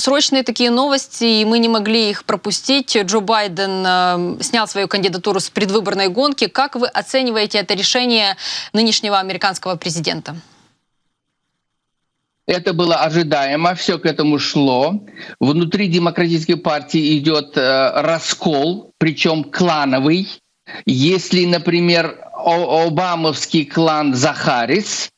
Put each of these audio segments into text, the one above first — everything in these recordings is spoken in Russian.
срочные такие новости, и мы не могли их пропустить. Джо Байден снял свою кандидатуру с предвыборной гонки. Как вы оцениваете это решение нынешнего американского президента? Это было ожидаемо, все к этому шло. Внутри демократической партии идет раскол, причем клановый. Если, например, обамовский клан за Харрис,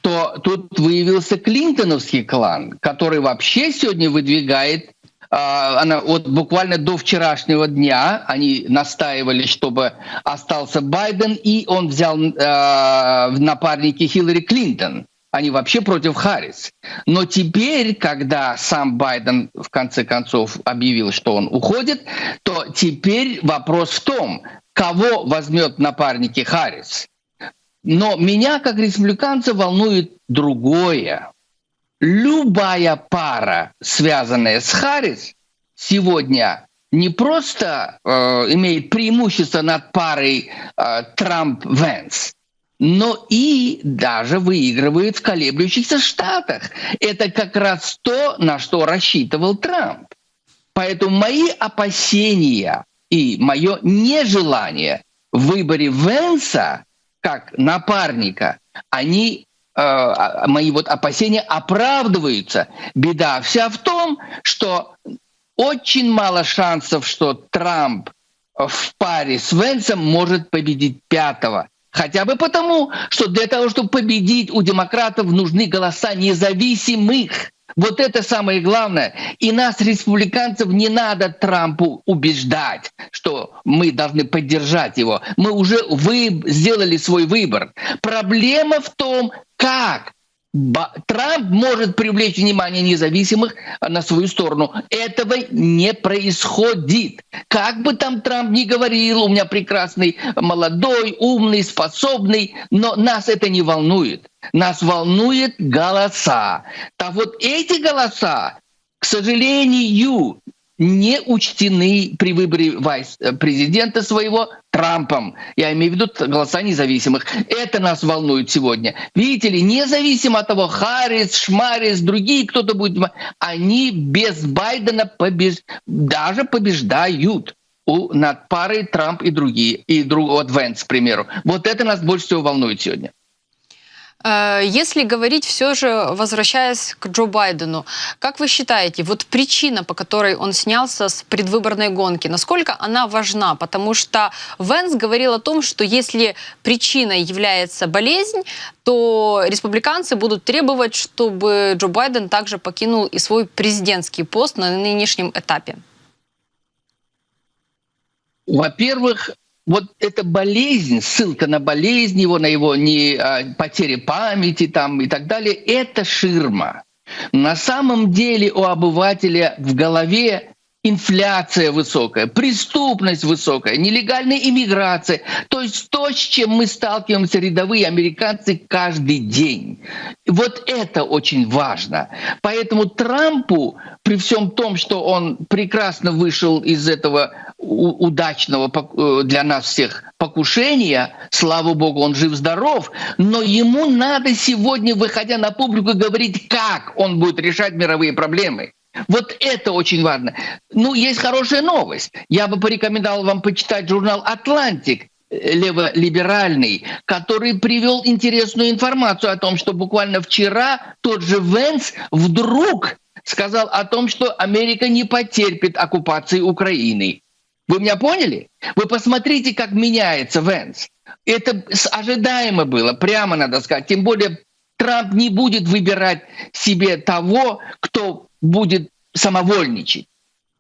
то тут выявился клинтоновский клан, который вообще сегодня выдвигает, вот буквально до вчерашнего дня они настаивали, чтобы остался Байден, и он взял в напарники Хиллари Клинтон. Они вообще против Харрис. Но теперь, когда сам Байден в конце концов объявил, что он уходит, то теперь вопрос в том, кого возьмет напарники Харрис. Но меня, как республиканца, волнует другое. Любая пара, связанная с Харрис, сегодня не просто имеет преимущество над парой Трамп-Венс, но и даже выигрывает в колеблющихся штатах. Это как раз то, на что рассчитывал Трамп. Поэтому мои опасения и мое нежелание в выборе Венса как напарника, мои опасения оправдываются. Беда вся в том, что очень мало шансов, что Трамп в паре с Венсом может победить пятого. Хотя бы потому, что для того, чтобы победить, у демократов нужны голоса независимых. Вот это самое главное. И нас, республиканцев, не надо Трампу убеждать, что мы должны поддержать его. Мы уже сделали свой выбор. Проблема в том, как Трамп может привлечь внимание независимых на свою сторону. Этого не происходит. Как бы там Трамп ни говорил, у меня прекрасный, молодой, умный, способный, но нас это не волнует. Нас волнуют голоса. Так вот эти голоса, к сожалению, не учтены при выборе президента своего Трампом. Я имею в виду голоса независимых. Это нас волнует сегодня. Видите ли, независимо от того, Харрис, Шмарис, другие, кто-то будет, они без Байдена даже побеждают над парой Трамп и другие, вот Венс, к примеру. Вот это нас больше всего волнует сегодня. Если говорить все же, возвращаясь к Джо Байдену, как вы считаете, вот причина, по которой он снялся с предвыборной гонки, насколько она важна? Потому что Венс говорил о том, что если причиной является болезнь, то республиканцы будут требовать, чтобы Джо Байден также покинул и свой президентский пост на нынешнем этапе. Во-первых, вот эта болезнь, ссылка на болезнь его, на его потерю памяти там, и так далее, это ширма. На самом деле у обывателя в голове инфляция высокая, преступность высокая, нелегальная иммиграция. То есть то, с чем мы сталкиваемся, рядовые американцы, каждый день. Вот это очень важно. Поэтому Трампу, при всем том, что он прекрасно вышел из этого удачного для нас всех покушения, слава богу, он жив-здоров, но ему надо сегодня, выходя на публику, говорить, как он будет решать мировые проблемы. Вот это очень важно. Ну, есть хорошая новость. Я бы порекомендовал вам почитать журнал «Атлантик», леволиберальный, который привел интересную информацию о том, что буквально вчера тот же Венс вдруг сказал о том, что Америка не потерпит оккупации Украины. Вы меня поняли? Вы посмотрите, как меняется Венс. Это ожидаемо было, прямо надо сказать. Тем более Трамп не будет выбирать себе того, кто будет самовольничать.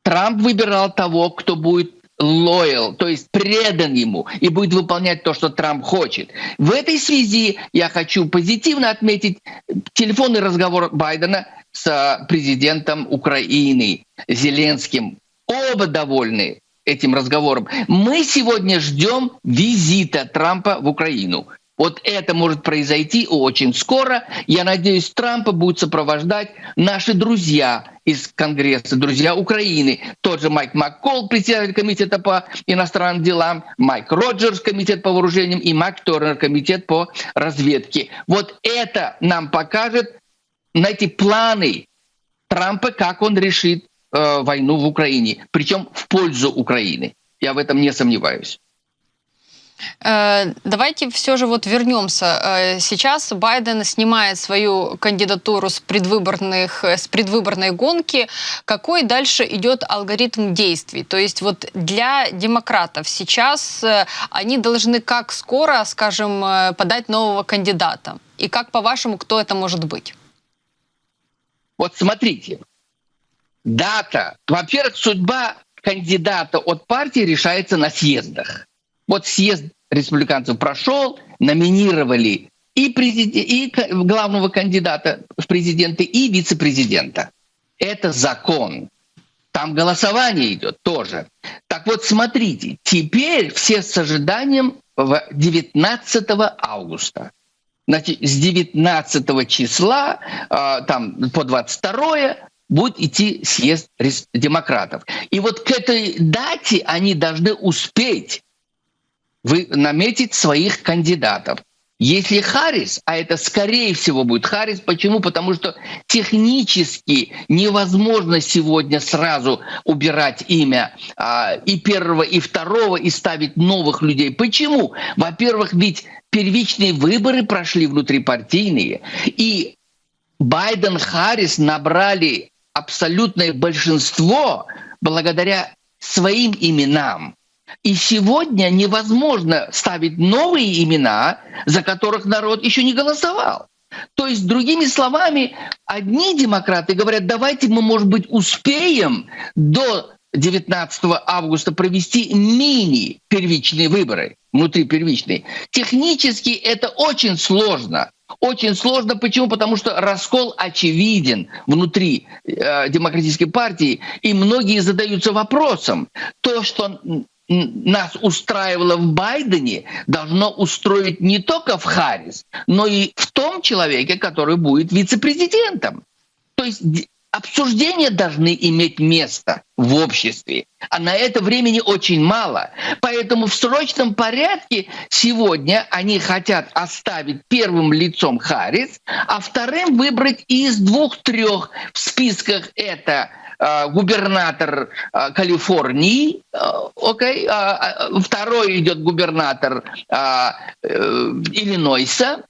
Трамп выбирал того, кто будет loyal, то есть предан ему и будет выполнять то, что Трамп хочет. В этой связи я хочу позитивно отметить телефонный разговор Байдена с президентом Украины Зеленским. Оба довольны этим разговором. Мы сегодня ждем визита Трампа в Украину. Вот это может произойти очень скоро. Я надеюсь, Трампа будут сопровождать наши друзья из Конгресса, друзья Украины. Тот же Майк Маккол, председатель комитета по иностранным делам, Майк Роджерс, комитет по вооружениям, и Майк Торнер, комитет по разведке. Вот это нам покажет, знаете, планы Трампа, как он решит войну в Украине, причем в пользу Украины. Я в этом не сомневаюсь. Давайте все же вот вернемся. Сейчас Байден снимает свою кандидатуру с предвыборной гонки. Какой дальше идет алгоритм действий? То есть вот для демократов сейчас они должны как скоро, скажем, подать нового кандидата? И как, по-вашему, кто это может быть? Вот смотрите, дата, во-первых, судьба кандидата от партии решается на съездах. Вот съезд республиканцев прошел, номинировали и главного кандидата в президенты, и вице-президента. Это закон. Там голосование идет тоже. Так вот, смотрите, теперь все с ожиданием 19 августа. Значит, с 19 числа там, по 22 будет идти съезд демократов. И вот к этой дате они должны успеть наметить своих кандидатов. Если Харрис, а это скорее всего будет Харрис, почему? Потому что технически невозможно сегодня сразу убирать имя и первого, и второго, и ставить новых людей. Почему? Во-первых, ведь первичные выборы прошли внутрипартийные, и Байден, Харрис набрали абсолютное большинство благодаря своим именам. И сегодня невозможно ставить новые имена, за которых народ еще не голосовал. То есть, другими словами, одни демократы говорят, давайте мы, может быть, успеем до 19 августа провести мини-первичные выборы, внутрипервичные. Технически это очень сложно. Очень сложно. Почему? Потому что раскол очевиден внутри демократической партии, и многие задаются вопросом. То, что нас устраивало в Байдене, должно устроить не только в Харрис, но и в том человеке, который будет вице-президентом. То есть обсуждения должны иметь место в обществе, а на это времени очень мало. Поэтому в срочном порядке сегодня они хотят оставить первым лицом Харрис, а вторым выбрать из 2-3 в списках это губернатор Калифорнии, второй идет губернатор Иллинойса,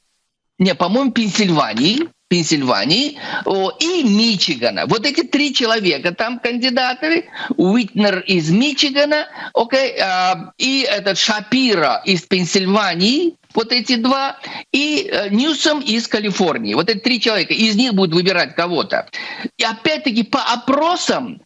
по-моему, Пенсильвании и Мичигана. Вот эти 3 человека, там кандидаты, Уитнер из Мичигана, и этот Шапиро из Пенсильвании, вот эти 2, и Ньюсом из Калифорнии. Вот эти 3 человека, из них будут выбирать кого-то. И опять-таки по опросам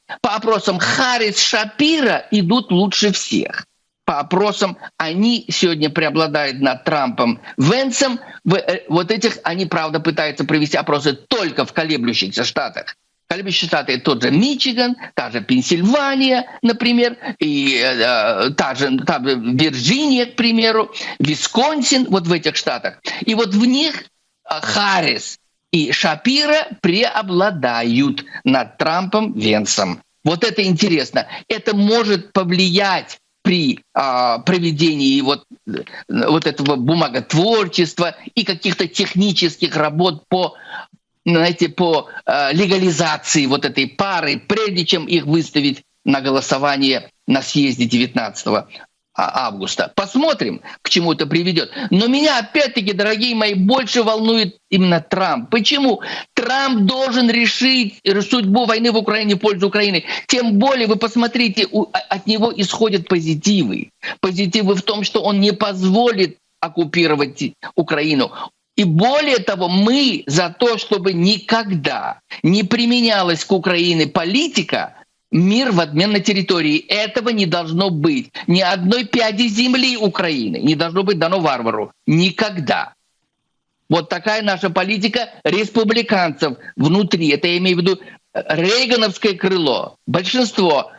Харрис, Шапиро идут лучше всех. По опросам они сегодня преобладают над Трампом, Венсом. Вот этих они, правда, пытаются провести опросы только в колеблющихся штатах. Колеблющие штаты — это тот же Мичиган, та же Пенсильвания, например, и та же Вирджиния, к примеру, Висконсин, вот в этих штатах. И вот в них Харрис и Шапиро преобладают над Трампом, Венсом. Вот это интересно. Это может повлиять при проведении вот этого бумаготворчества и каких-то технических работ по легализации вот этой пары, прежде чем их выставить на голосование на съезде 19 августа. Посмотрим, к чему это приведет. Но меня, опять-таки, дорогие мои, больше волнует именно Трамп. Почему? Трамп должен решить судьбу войны в Украине в пользу Украины. Тем более, вы посмотрите, от него исходят позитивы. Позитивы в том, что он не позволит оккупировать Украину. И более того, мы за то, чтобы никогда не применялась к Украине политика «мир в обмен на территории». Этого не должно быть. Ни одной пяди земли Украины не должно быть дано варвару. Никогда. Вот такая наша политика республиканцев внутри. Это я имею в виду рейгановское крыло. Большинство.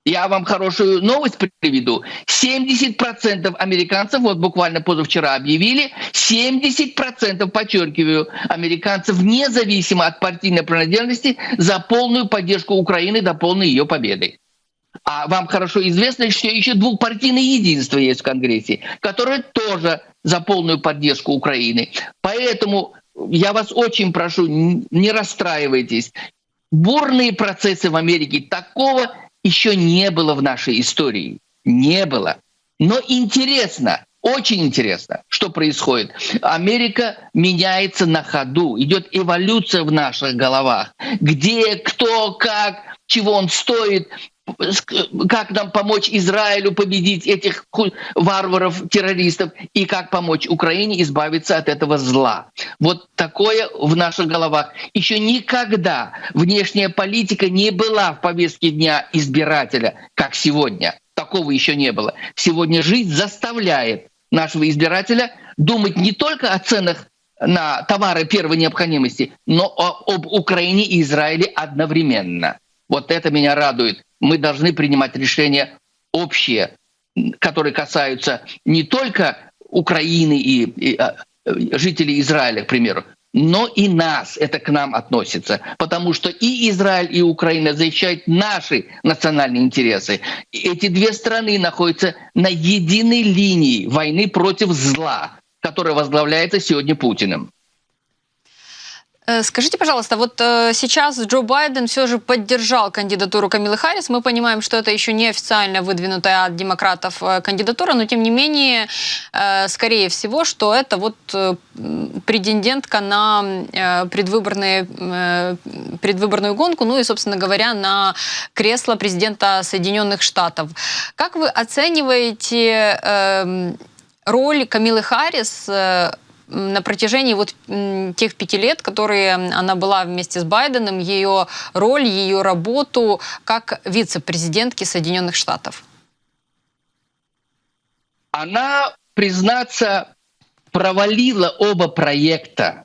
Я вам хорошую новость приведу. 70% американцев, вот буквально позавчера объявили, 70%, подчеркиваю, американцев, независимо от партийной принадлежности, за полную поддержку Украины до полной ее победы. А вам хорошо известно, что еще двухпартийное единство есть в Конгрессе, которое тоже за полную поддержку Украины. Поэтому я вас очень прошу, не расстраивайтесь. бурные процессы в Америке. Такого еще не было в нашей истории. Не было. Но интересно, очень интересно, что происходит. Америка меняется на ходу, идет эволюция в наших головах. Где, кто, как, чего он стоит, как нам помочь Израилю победить этих варваров, террористов, и как помочь Украине избавиться от этого зла. Вот такое в наших головах. Еще никогда внешняя политика не была в повестке дня избирателя, как сегодня. Такого еще не было. Сегодня жизнь заставляет нашего избирателя думать не только о ценах на товары первой необходимости, но об Украине и Израиле одновременно. Вот это меня радует. Мы должны принимать решения общие, которые касаются не только Украины и жителей Израиля, к примеру, но и нас, это к нам относится. Потому что и Израиль, и Украина защищают наши национальные интересы. И эти две страны находятся на единой линии войны против зла, которая возглавляется сегодня Путиным. Скажите, пожалуйста, вот сейчас Джо Байден все же поддержал кандидатуру Камилы Харрис. Мы понимаем, что это еще не официально выдвинутая от демократов кандидатура, но тем не менее, скорее всего, что это вот претендентка на предвыборную гонку, ну и, собственно говоря, на кресло президента Соединенных Штатов. Как вы оцениваете роль Камилы Харрис на протяжении вот тех 5 лет, которые она была вместе с Байденом, ее роль, ее работу как вице-президентки Соединенных Штатов? Она, признаться, провалила оба проекта,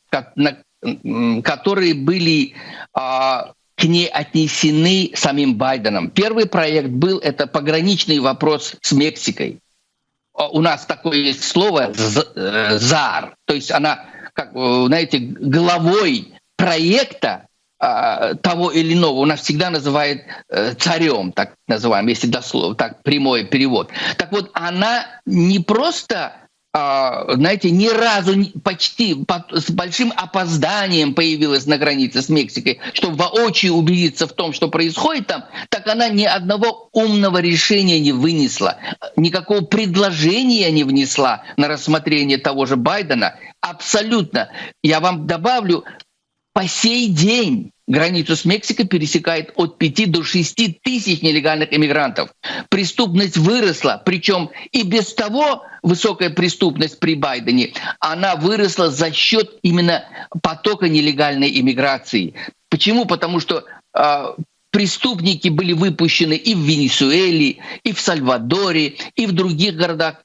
которые были к ней отнесены самим Байденом. Первый проект был это пограничный вопрос с Мексикой. У нас такое есть слово «ЗАР». То есть она, как, знаете, главой проекта того или иного у нас всегда называют царем, так называем, если дословно, так прямой перевод. Так вот, она не просто, знаете, ни разу почти с большим опозданием появилась на границе с Мексикой, чтобы воочию убедиться в том, что происходит там, так она ни одного умного решения не вынесла, никакого предложения не внесла на рассмотрение того же Байдена. Абсолютно. Я вам добавлю, по сей день границу с Мексикой пересекает от 5 до 6 тысяч нелегальных иммигрантов. Преступность выросла, причем и без того высокая преступность при Байдене, она выросла за счет именно потока нелегальной иммиграции. Почему? Потому что преступники были выпущены и в Венесуэле, и в Сальвадоре, и в других городах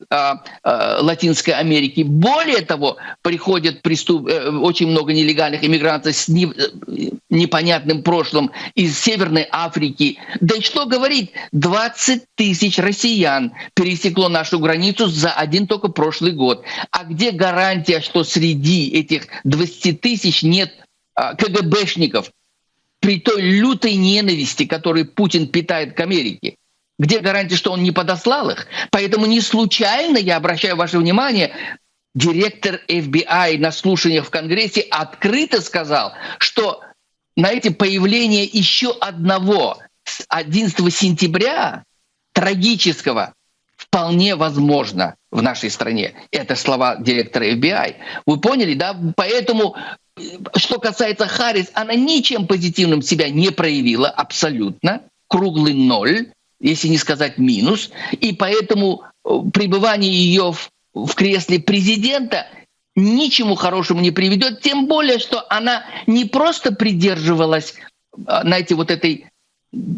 Латинской Америки. Более того, приходят очень много нелегальных иммигрантов с непонятным прошлым из Северной Африки. Да и что говорить, 20 тысяч россиян пересекло нашу границу за один только прошлый год. А где гарантия, что среди этих 20 тысяч нет КГБшников? При той лютой ненависти, которую Путин питает к Америке. Где гарантия, что он не подослал их? Поэтому не случайно, я обращаю ваше внимание, директор FBI на слушаниях в Конгрессе открыто сказал, что на эти появление еще одного с 11 сентября трагического вполне возможно в нашей стране. Это слова директора FBI. Вы поняли, да? Поэтому, что касается Харрис, она ничем позитивным себя не проявила абсолютно. Круглый ноль, если не сказать минус. И поэтому пребывание ее в кресле президента ничему хорошему не приведет. Тем более, что она не просто придерживалась, знаете, вот этой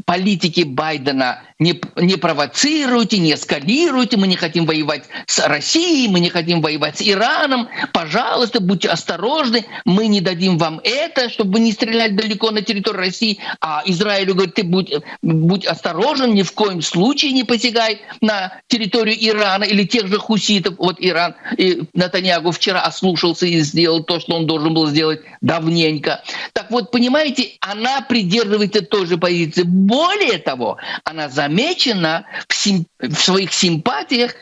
политики Байдена: не провоцируйте, не эскалируйте, мы не хотим воевать с Россией, мы не хотим воевать с Ираном, пожалуйста, будьте осторожны, мы не дадим вам это, чтобы вы не стреляли далеко на территорию России, а Израилю говорит: ты будь осторожен, ни в коем случае не посягай на территорию Ирана или тех же хуситов. Вот Иран, и Нетаньяху вчера ослушался и сделал то, что он должен был сделать давненько. Так вот, понимаете, она придерживается той же позиции. Более того, она замечена в своих симпатиях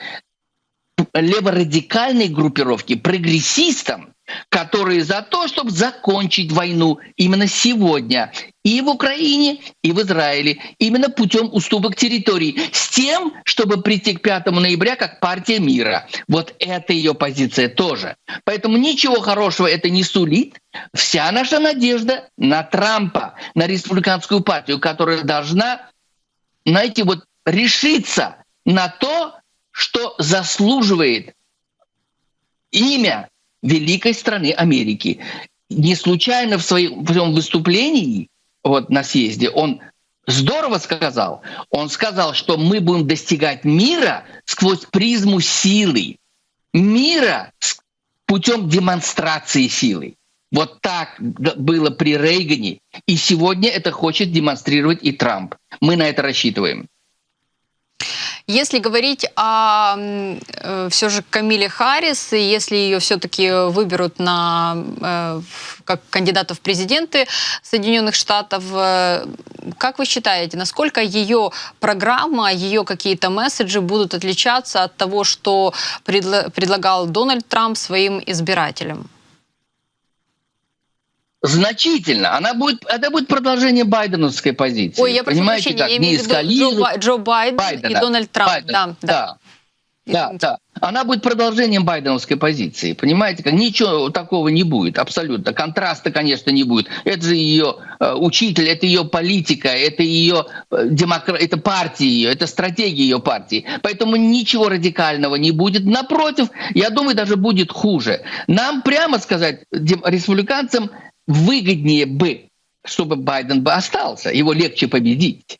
леворадикальной группировки, прогрессистам, которые за то, чтобы закончить войну именно сегодня и в Украине, и в Израиле, именно путем уступок территорий, с тем, чтобы прийти к 5 ноября как партия мира. Вот это ее позиция тоже. Поэтому ничего хорошего это не сулит. Вся наша надежда на Трампа, на республиканскую партию, которая должна, знаете, вот решиться на то, что заслуживает имя великой страны Америки. Не случайно в своем выступлении вот на съезде он здорово сказал. Он сказал, что мы будем достигать мира сквозь призму силы. Мира путем демонстрации силы. Вот так было при Рейгане. И сегодня это хочет демонстрировать и Трамп. Мы на это рассчитываем. Если говорить о все же Камиле Харрис, и если ее все-таки выберут как кандидата в президенты Соединенных Штатов, как вы считаете, насколько ее программа, ее какие-то месседжи будут отличаться от того, что предлагал Дональд Трамп своим избирателям? Значительно. Это будет продолжение байденовской позиции. Ой, я прошу прощения, я имею в виду Джо Байден и Дональд Трамп. Да. Она будет продолжением байденовской позиции. Понимаете, как ничего такого не будет, абсолютно. Контраста, конечно, не будет. Это же ее учитель, это ее политика, это ее это партия ее, это стратегия ее партии. Поэтому ничего радикального не будет. Напротив, я думаю, даже будет хуже. Нам, прямо сказать, республиканцам, выгоднее бы, чтобы Байден бы остался. Его легче победить.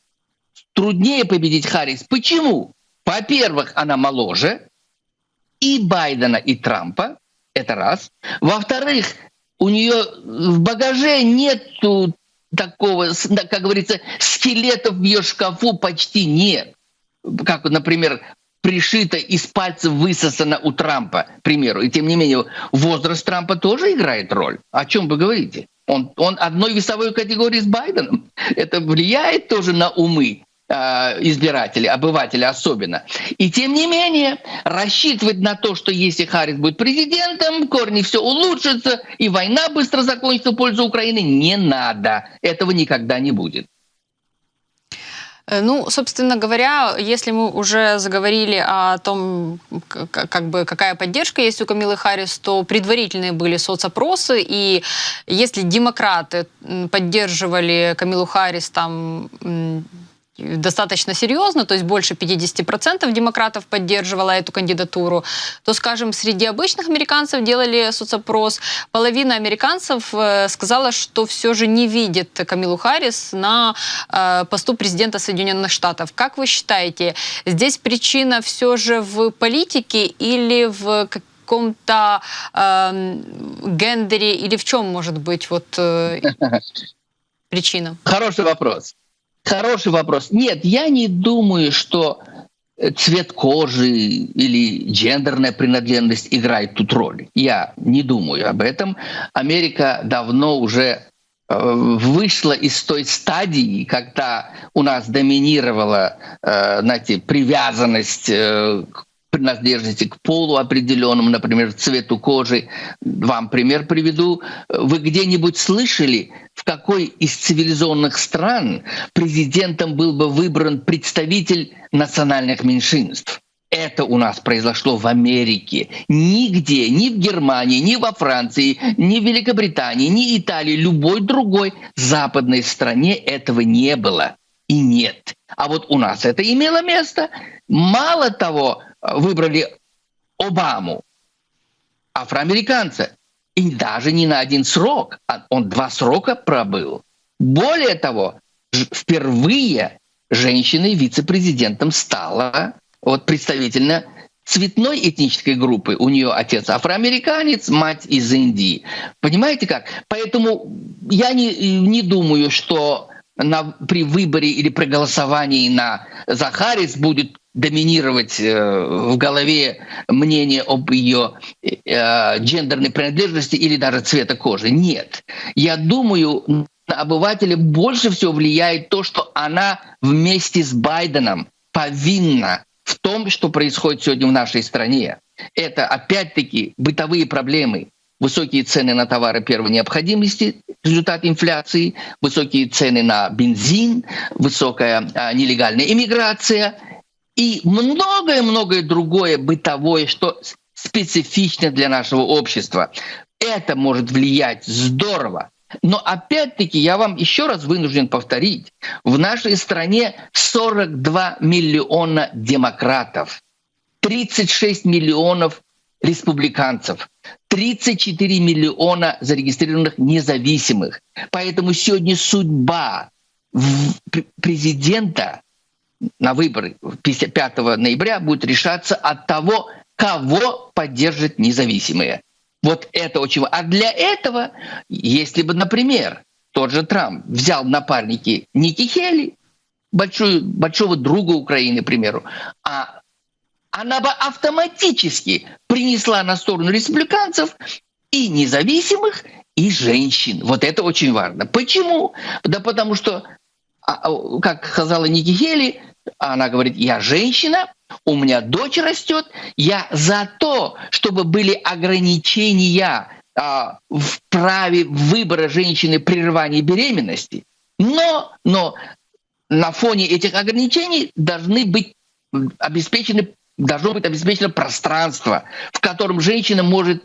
Труднее победить Харрис. Почему? Во-первых, она моложе и Байдена, и Трампа. Это раз. Во-вторых, у нее в багаже нету такого, как говорится, скелетов в ее шкафу почти нет. Как, например, пришито из пальцев высосано у Трампа, к примеру. И тем не менее, возраст Трампа тоже играет роль. О чем вы говорите? Он одной весовой категории с Байденом. Это влияет тоже на умы избирателей, обывателей особенно. И тем не менее, рассчитывать на то, что если Харрис будет президентом, корни все улучшатся, и война быстро закончится в пользу Украины, не надо. Этого никогда не будет. Ну, собственно говоря, если мы уже заговорили о том, какая поддержка есть у Камилы Харрис, то предварительные были соцопросы, и если демократы поддерживали Камилу Харрис там достаточно серьезно, то есть больше 50% демократов поддерживало эту кандидатуру, то, скажем, среди обычных американцев делали соцопрос, половина американцев сказала, что все же не видит Камилу Харрис на посту президента Соединенных Штатов. Как вы считаете, здесь причина все же в политике или в каком-то гендере, или в чем может быть причина? Хороший вопрос. Хороший вопрос. Нет, я не думаю, что цвет кожи или гендерная принадлежность играет тут роль. Я не думаю об этом. Америка давно уже вышла из той стадии, когда у нас доминировала, знаете, привязанность к принадлежности к полу определенному, например, цвету кожи. Вам пример приведу. Вы где-нибудь слышали, в какой из цивилизованных стран президентом был бы выбран представитель национальных меньшинств? Это у нас произошло в Америке. Нигде, ни в Германии, ни во Франции, ни в Великобритании, ни Италии, любой другой западной стране этого не было и нет. А вот у нас это имело место. Мало того, выбрали Обаму, афроамериканца, и даже не на один срок, он 2 срока пробыл. Более того, впервые женщиной вице-президентом стала представительно цветной этнической группы. У нее отец афроамериканец, мать из Индии. Понимаете как? Поэтому я не думаю, что при выборе или при голосовании за Харрис будет доминировать в голове мнение об ее гендерной принадлежности или даже цвета кожи. Нет. Я думаю, на обывателя больше всего влияет то, что она вместе с Байденом повинна в том, что происходит сегодня в нашей стране. Это, опять-таки, бытовые проблемы. высокие цены на товары первой необходимости, результат инфляции, высокие цены на бензин, высокая нелегальная иммиграция и многое-многое другое бытовое, что специфично для нашего общества. Это может влиять здорово. Но опять-таки я вам еще раз вынужден повторить, в нашей стране 42 миллиона демократов, 36 миллионов республиканцев, 34 миллиона зарегистрированных независимых. Поэтому сегодня судьба президента на выборы 5 ноября будет решаться от того, кого поддержат независимые. Вот это очень важно. А для этого, если бы, например, тот же Трамп взял в напарники Ники Хейли, большого друга Украины, к примеру, она бы автоматически принесла на сторону республиканцев и независимых, и женщин. Вот это очень важно. Почему? Да потому что, как сказала Ники Хейли, она говорит, я женщина, у меня дочь растет, я за то, чтобы были ограничения в праве выбора женщины прерывания беременности. Но на фоне этих ограничений должно быть обеспечено пространство, в котором женщина может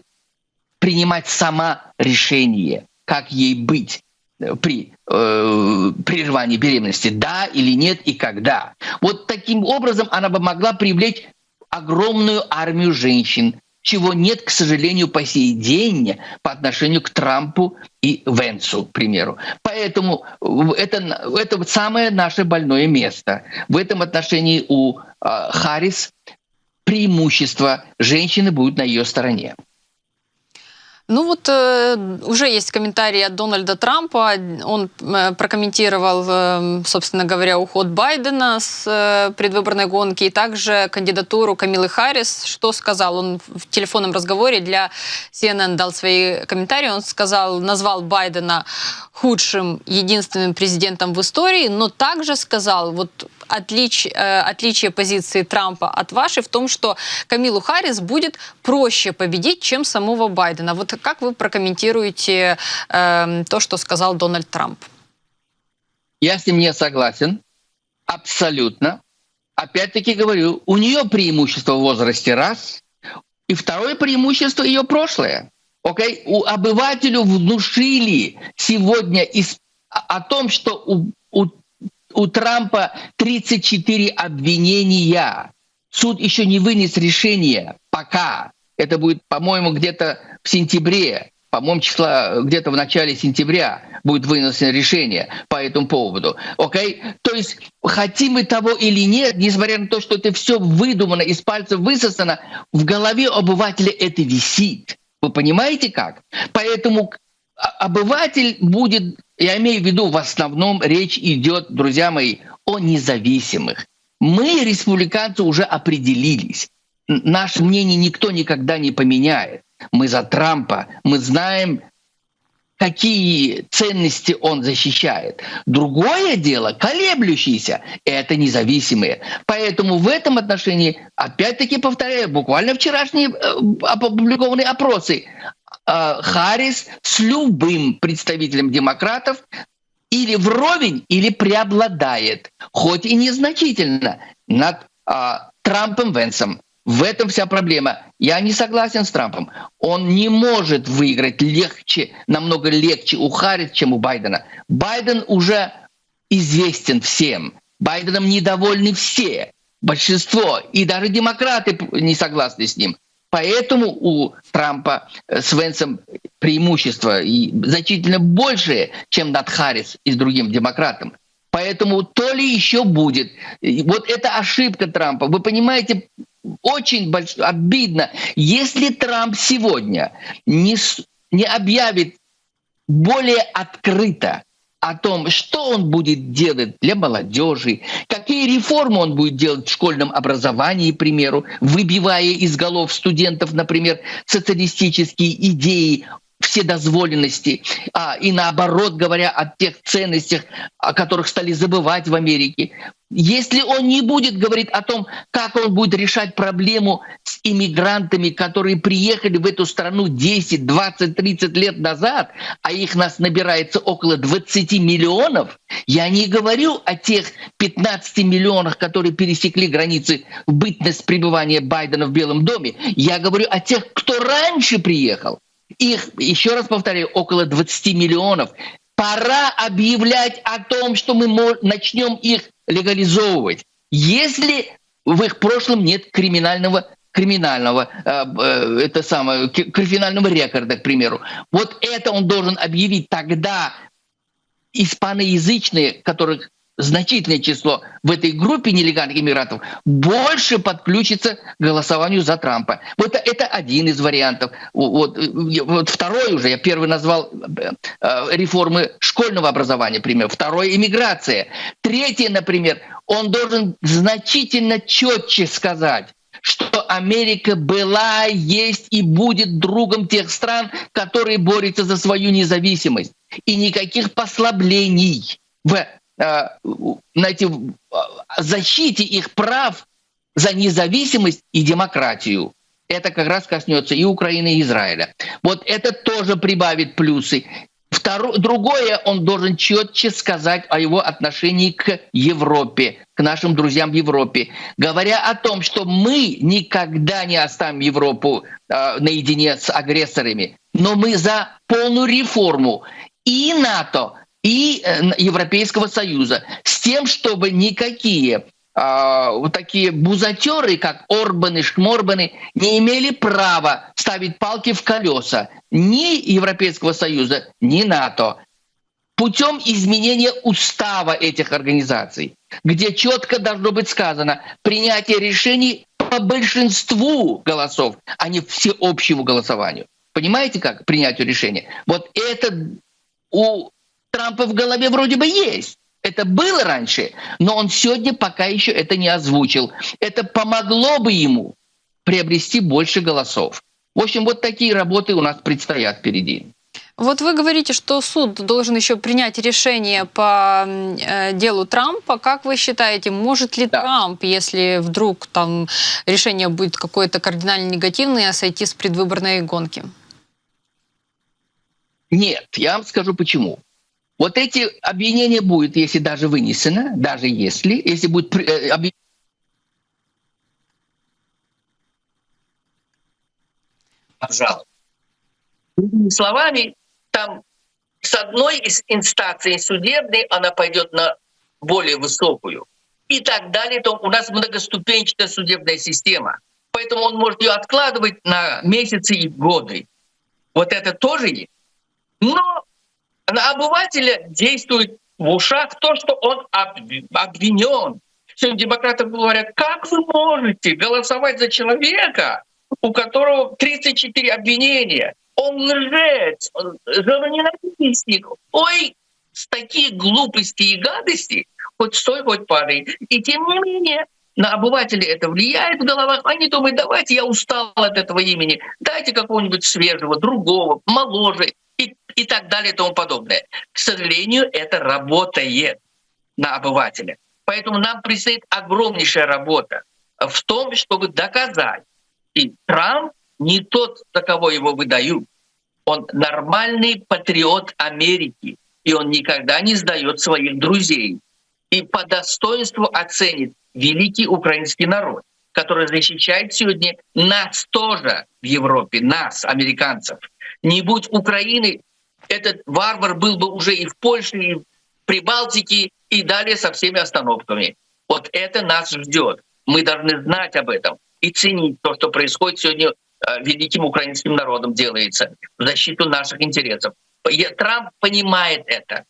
принимать сама решение, как ей быть при прерывании беременности, да или нет и когда. Вот таким образом она бы могла привлечь огромную армию женщин, чего нет, к сожалению, по сей день по отношению к Трампу и Венсу, к примеру. Поэтому это самое наше больное место. В этом отношении у Харрис преимущество, женщины будут на ее стороне. Ну вот уже есть комментарии от Дональда Трампа. Он прокомментировал, собственно говоря, уход Байдена с предвыборной гонки и также кандидатуру Камилы Харрис. Что сказал? Он в телефонном разговоре для CNN дал свои комментарии. Он сказал, назвал Байдена худшим единственным президентом в истории, но также сказал, вот отличие позиции Трампа от вашей в том, что Камилу Харрис будет проще победить, чем самого Байдена. Вот как вы прокомментируете то, что сказал Дональд Трамп? Я с ним не согласен. Абсолютно. Опять-таки говорю, у нее преимущество в возрасте раз, и второе преимущество ее прошлое. Okay? У обывателю внушили сегодня о том, что у Трампа 34 обвинения. Суд еще не вынес решение пока. Это будет, по-моему, где-то в сентябре. По-моему, где-то в начале сентября будет вынесено решение по этому поводу. Окей? То есть, хотим мы того или нет, несмотря на то, что это все выдумано, из пальцев высосано, в голове обывателя это висит. Вы понимаете как? Поэтому обыватель будет, я имею в виду, в основном речь идет, друзья мои, о независимых. Мы, республиканцы, уже определились. Наше мнение никто никогда не поменяет. Мы за Трампа, мы знаем, какие ценности он защищает. Другое дело, колеблющиеся, это независимые. Поэтому в этом отношении, опять-таки повторяю, буквально вчерашние опубликованные опросы, Харрис с любым представителем демократов или вровень, или преобладает, хоть и незначительно, над Трампом Венсом. В этом вся проблема. Я не согласен с Трампом. Он не может выиграть легче, намного легче у Харрис, чем у Байдена. Байден уже известен всем. Байденом недовольны все. Большинство. И даже демократы не согласны с ним. Поэтому у Трампа с Венсом преимущество и значительно большее, чем над Харрис и с другим демократом. Поэтому то ли еще будет. Вот это ошибка Трампа. Вы понимаете, очень обидно, если Трамп сегодня не объявит более открыто о том, что он будет делать для молодежи, какие реформы он будет делать в школьном образовании, к примеру, выбивая из голов студентов, например, социалистические идеи вседозволенности, и наоборот говоря о тех ценностях, о которых стали забывать в Америке. Если он не будет говорить о том, как он будет решать проблему с иммигрантами, которые приехали в эту страну 10, 20, 30 лет назад, а их нас набирается около 20 миллионов, я не говорю о тех 15 миллионах, которые пересекли границы в бытность пребывания Байдена в Белом доме. Я говорю о тех, кто раньше приехал. Их, еще раз повторяю, около 20 миллионов. Пора объявлять о том, что мы начнем их легализовывать. Если в их прошлом нет криминального рекорда, к примеру. Вот это он должен объявить. Тогда испаноязычные, которых значительное число в этой группе нелегальных иммигрантов, больше подключится к голосованию за Трампа. Вот это один из вариантов. Вот второй уже, я первый назвал реформы школьного образования, например. Второй — иммиграция. Третье, например, он должен значительно четче сказать, что Америка была, есть и будет другом тех стран, которые борются за свою независимость. И никаких послаблений в защите их прав за независимость и демократию. Это как раз коснется и Украины, и Израиля. Вот это тоже прибавит плюсы. Другое, он должен четче сказать о его отношении к Европе, к нашим друзьям в Европе, говоря о том, что мы никогда не оставим Европу наедине с агрессорами, но мы за полную реформу и НАТО, и Европейского Союза, с тем, чтобы никакие вот такие бузатеры, как Орбаны, Шморбаны, не имели права ставить палки в колеса ни Европейского Союза, ни НАТО, путем изменения устава этих организаций, где четко должно быть сказано принятие решений по большинству голосов, а не всеобщему голосованию. Понимаете, как принятию решения? Вот это у Трампа в голове вроде бы есть. Это было раньше, но он сегодня пока еще это не озвучил. Это помогло бы ему приобрести больше голосов. В общем, вот такие работы у нас предстоят впереди. Вот вы говорите, что суд должен еще принять решение по делу Трампа. Как вы считаете, может ли Трамп, если вдруг там решение будет какое-то кардинально негативное, сойти с предвыборной гонки? Нет, я вам скажу почему. Вот эти обвинения будут, если даже вынесено, даже если будет обвинение. Пожалуйста. Другими словами, там с одной из инстанций судебной она пойдет на более высокую. И так далее. То у нас многоступенчатая судебная система. Поэтому он может ее откладывать на месяцы и годы. Вот это тоже есть. Но на обывателя действует в ушах то, что он обвинен. Сегодня демократы говорят, как вы можете голосовать за человека, у которого 34 обвинения? Он лжец, он ненавистник. Ой, с такие глупости и гадости, хоть стой, хоть падай. И тем не менее, на обывателей это влияет в головах. Они думают, давайте, я устал от этого имени, дайте какого-нибудь свежего, другого, моложе и так далее и тому подобное. К сожалению, это работает на обывателя. Поэтому нам предстоит огромнейшая работа в том, чтобы доказать, и Трамп не тот, за кого его выдают. Он нормальный патриот Америки, и он никогда не сдает своих друзей. И по достоинству оценит великий украинский народ, который защищает сегодня нас тоже в Европе, нас, американцев. Не будь Украины, этот варвар был бы уже и в Польше, и в Прибалтике, и далее со всеми остановками. Вот это нас ждет. Мы должны знать об этом и ценить то, что происходит сегодня великим украинским народом, делается в защиту наших интересов. Трамп понимает это.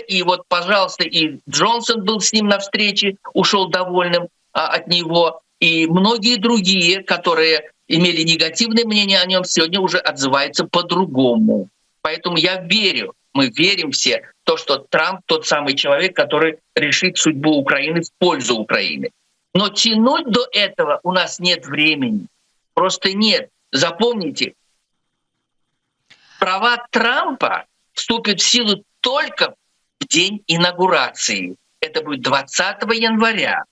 И вот, пожалуйста, и Джонсон был с ним на встрече, ушел довольным от него, и многие другие, которые имели негативное мнение о нем, сегодня уже отзываются по-другому. Поэтому я верю, мы верим все, то, что Трамп тот самый человек, который решит судьбу Украины в пользу Украины. Но тянуть до этого у нас нет времени. Просто нет. Запомните, права Трампа вступят в силу только в день инаугурации. это будет 20 января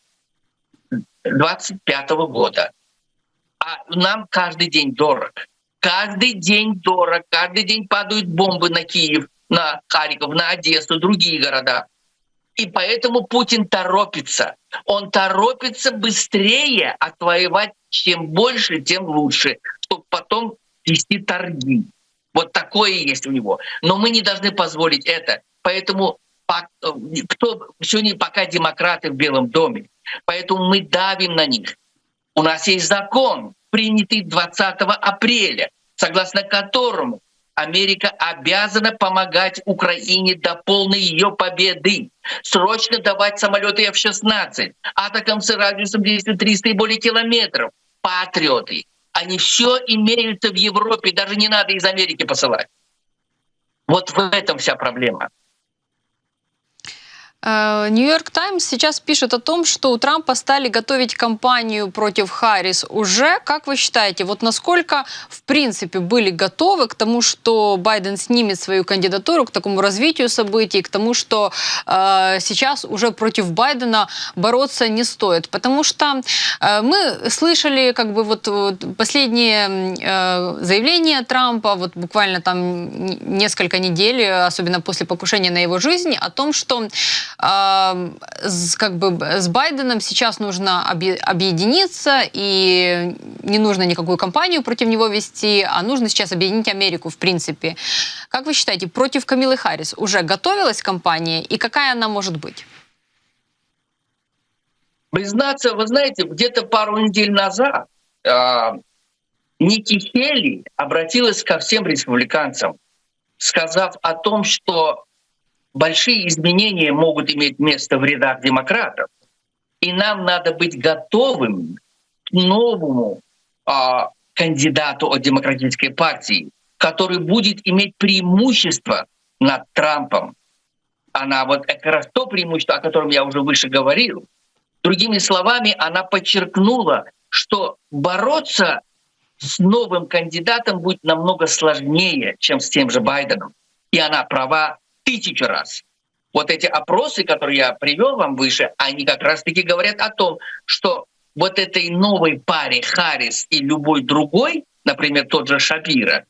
2025 года. А нам каждый день дорог. Каждый день дорог. Каждый день падают бомбы на Киев, на Харьков, на Одессу, другие города. И поэтому Путин торопится. Он торопится быстрее отвоевать. Чем больше, тем лучше, чтобы потом вести торги. Вот такое есть у него. Но мы не должны позволить это. Поэтому сегодня пока демократы в Белом доме. Поэтому мы давим на них. У нас есть закон, принятый 20 апреля, согласно которому Америка обязана помогать Украине до полной ее победы. Срочно давать самолеты F-16, атакамсы радиусом действия 300 и более километров. Патриоты. Они все имеются в Европе, даже не надо из Америки посылать. Вот в этом вся проблема. Нью-Йорк Таймс сейчас пишет о том, что у Трампа стали готовить кампанию против Харрис уже. Как вы считаете, вот насколько в принципе были готовы к тому, что Байден снимет свою кандидатуру, к такому развитию событий, к тому, что сейчас уже против Байдена бороться не стоит? Потому что мы слышали как бы вот последние заявления Трампа, вот буквально там несколько недель, особенно после покушения на его жизнь, о том, что как бы с Байденом сейчас нужно объединиться, и не нужно никакую кампанию против него вести, а нужно сейчас объединить Америку в принципе. Как вы считаете, против Камилы Харрис уже готовилась кампания, и какая она может быть? Признаться, вы знаете, где-то пару недель назад Ники Хейли обратилась ко всем республиканцам, сказав о том, что большие изменения могут иметь место в рядах демократов, и нам надо быть готовым к новому кандидату от Демократической партии, который будет иметь преимущество над Трампом. Она вот как раз то преимущество, о котором я уже выше говорил. Другими словами, она подчеркнула, что бороться с новым кандидатом будет намного сложнее, чем с тем же Байденом. И она права 1000 раз. Вот эти опросы, которые я привел вам выше, они как раз-таки говорят о том, что вот этой новой паре Харрис и любой другой, например, тот же Шапиро,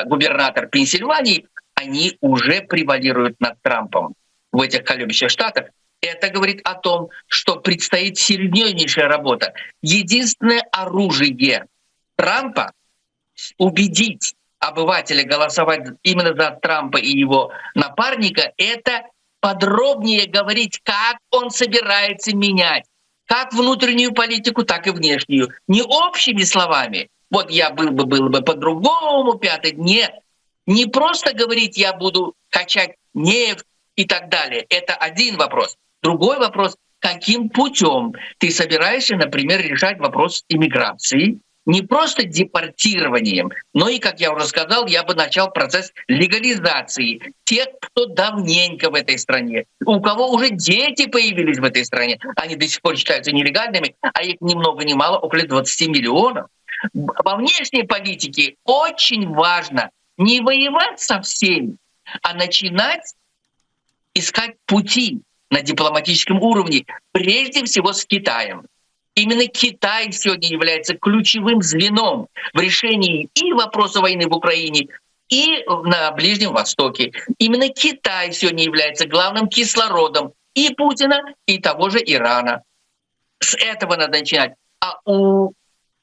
губернатор Пенсильвании, они уже превалируют над Трампом в этих колеблющих штатах. Это говорит о том, что предстоит серьезнейшая работа. Единственное оружие Трампа — убедить обывателя голосовать именно за Трампа и его напарника, это подробнее говорить, как он собирается менять как внутреннюю политику, так и внешнюю. Не общими словами, вот я был бы по-другому, пятый, нет. Не просто говорить, я буду качать нефть и так далее. Это один вопрос. Другой вопрос, каким путем ты собираешься, например, решать вопрос иммиграции, не просто депортированием, но и, как я уже сказал, я бы начал процесс легализации тех, кто давненько в этой стране, у кого уже дети появились в этой стране, они до сих пор считаются нелегальными, а их ни много ни мало, около 20 миллионов. Во внешней политике очень важно не воевать со всеми, а начинать искать пути на дипломатическом уровне, прежде всего с Китаем. Именно Китай сегодня является ключевым звеном в решении и вопроса войны в Украине, и на Ближнем Востоке. Именно Китай сегодня является главным кислородом и Путина, и того же Ирана. С этого надо начинать. А у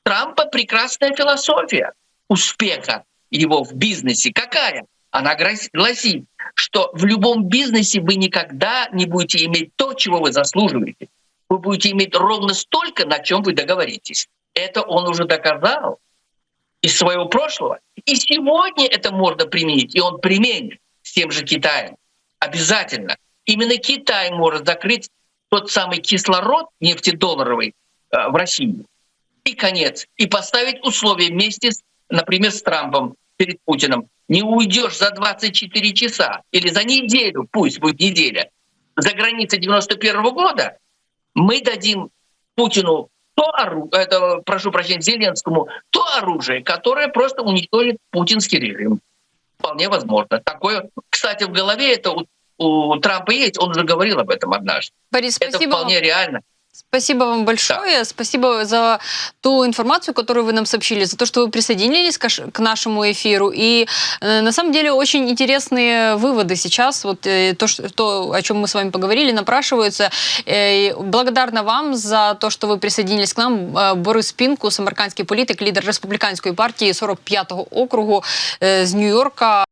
Трампа прекрасная философия успеха его в бизнесе. Какая? Она гласит, что в любом бизнесе вы никогда не будете иметь то, чего вы заслуживаете. Вы будете иметь ровно столько, на чем вы договоритесь. Это он уже доказал из своего прошлого. И сегодня это можно применить, и он применит с тем же Китаем. Обязательно. Именно Китай может закрыть тот самый кислород нефтедолларовый в России. И конец. И поставить условия вместе, например, с Трампом перед Путиным. Не уйдешь за 24 часа или за неделю, пусть будет неделя, за границей 91 года, мы дадим Путину Зеленскому то оружие, которое просто уничтожит путинский режим. Вполне возможно. Такое, кстати, в голове это у Трампа есть, он уже говорил об этом однажды. Борис, Это спасибо вам. вполне реально. Спасибо вам большое. Спасибо за ту информацию, которую вы нам сообщили, за то, что вы присоединились к нашему эфиру. И на самом деле очень интересные выводы сейчас. Вот то, о чем мы с вами поговорили, напрашиваются. Благодарна вам за то, что вы присоединились к нам. Борис Пінкус, американський політик, лідер республіканської партії 45-го округу з Нью-Йорка.